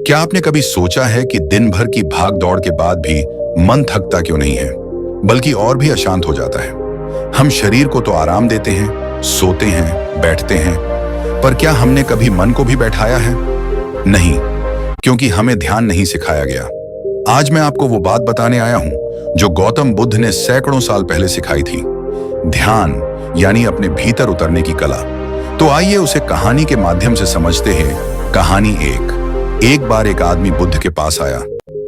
क्या आपने कभी सोचा है कि दिन भर की भाग दौड़ के बाद भी मन थकता क्यों नहीं है, बल्कि और भी अशांत हो जाता है? हम शरीर को तो आराम देते हैं, सोते हैं, बैठते हैं, पर क्या हमने कभी मन को भी बैठाया है? नहीं, क्योंकि हमें ध्यान नहीं सिखाया गया। आज मैं आपको वो बात बताने आया हूं जो गौतम बुद्ध ने सैकड़ों साल पहले सिखाई थी। ध्यान यानी अपने भीतर उतरने की कला। तो आइए उसे कहानी के माध्यम से समझते हैं। कहानी एक बार एक आदमी बुद्ध के पास आया।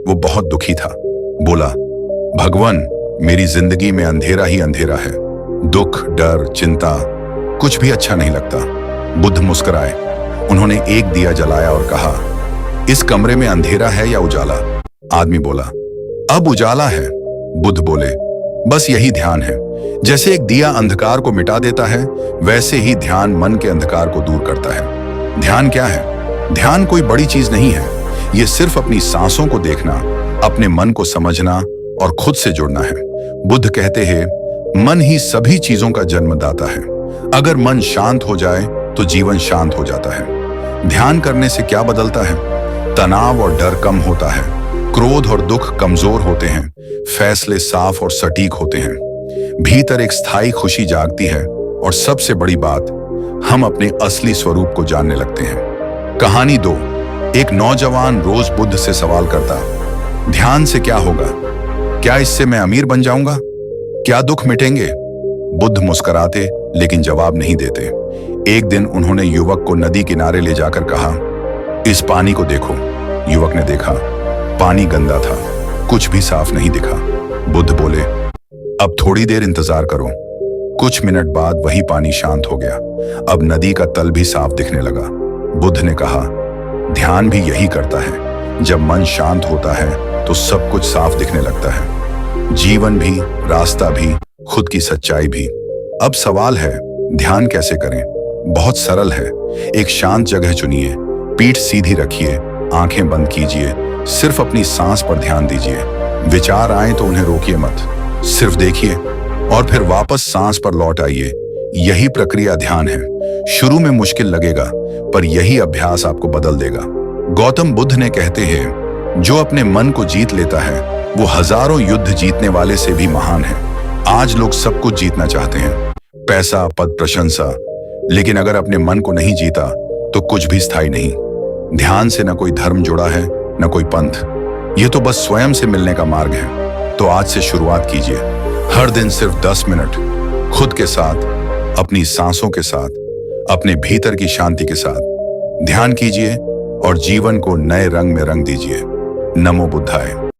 वो बहुत दुखी था। बोला, भगवान, मेरी जिंदगी में अंधेरा ही अंधेरा है। दुख, डर, चिंता, कुछ भी अच्छा नहीं लगता। बुद्ध मुस्कुराए। उन्होंने एक दिया जलाया और कहा, इस कमरे में अंधेरा है या उजाला? आदमी बोला, अब उजाला है। बुद्ध बोले, बस यही ध्यान है। जैसे एक दिया अंधकार को मिटा देता है, वैसे ही ध्यान मन के अंधकार को दूर करता है। ध्यान क्या है? ध्यान कोई बड़ी चीज नहीं है। ये सिर्फ अपनी सांसों को देखना, अपने मन को समझना और खुद से जुड़ना है। बुद्ध कहते हैं, मन ही सभी चीजों का जन्मदाता है। अगर मन शांत हो जाए तो जीवन शांत हो जाता है। ध्यान करने से क्या बदलता है? तनाव और डर कम होता है, क्रोध और दुख कमजोर होते हैं, फैसले साफ और सटीक होते हैं, भीतर एक स्थायी खुशी जागती है और सबसे बड़ी बात, हम अपने असली स्वरूप को जानने लगते हैं। कहानी 2। एक नौजवान रोज बुद्ध से सवाल करता, ध्यान से क्या होगा? क्या इससे मैं अमीर बन जाऊंगा? क्या दुख मिटेंगे? बुद्ध मुस्कुराते लेकिन जवाब नहीं देते। एक दिन उन्होंने युवक को नदी किनारे ले जाकर कहा, इस पानी को देखो। युवक ने देखा, पानी गंदा था, कुछ भी साफ नहीं दिखा। बुद्ध बोले, अब थोड़ी देर इंतजार करो। कुछ मिनट बाद वही पानी शांत हो गया। अब नदी का तल भी साफ दिखने लगा। बुद्ध ने कहा, ध्यान भी यही करता है। जब मन शांत होता है तो सब कुछ साफ दिखने लगता है, जीवन भी, रास्ता भी, खुद की सच्चाई भी। अब सवाल है, ध्यान कैसे करें? बहुत सरल है। एक शांत जगह चुनिए, पीठ सीधी रखिए, आंखें बंद कीजिए, सिर्फ अपनी सांस पर ध्यान दीजिए। विचार आए तो उन्हें रोकिए मत, सिर्फ देखिए और फिर वापस सांस पर लौट आइए। यही प्रक्रिया ध्यान है। शुरू में मुश्किल लगेगा, पर यही अभ्यास आपको बदल देगा। गौतम बुद्ध ने कहते हैं, जो अपने मन को जीत लेता है वो हजारों युद्ध जीतने वाले से भी महान है। आज लोग सब कुछ जीतना चाहते हैं, पैसा, पद, प्रशंसा, लेकिन अगर अपने मन को नहीं जीता तो कुछ भी स्थायी नहीं। ध्यान से न कोई धर्म जुड़ा है, न कोई पंथ। ये तो बस स्वयं से मिलने का मार्ग है। तो आज से शुरुआत कीजिए। हर दिन सिर्फ 10 मिनट खुद के साथ, अपनी सांसों के साथ, अपने भीतर की शांति के साथ ध्यान कीजिए और जीवन को नए रंग में रंग दीजिए। नमो बुद्धाय।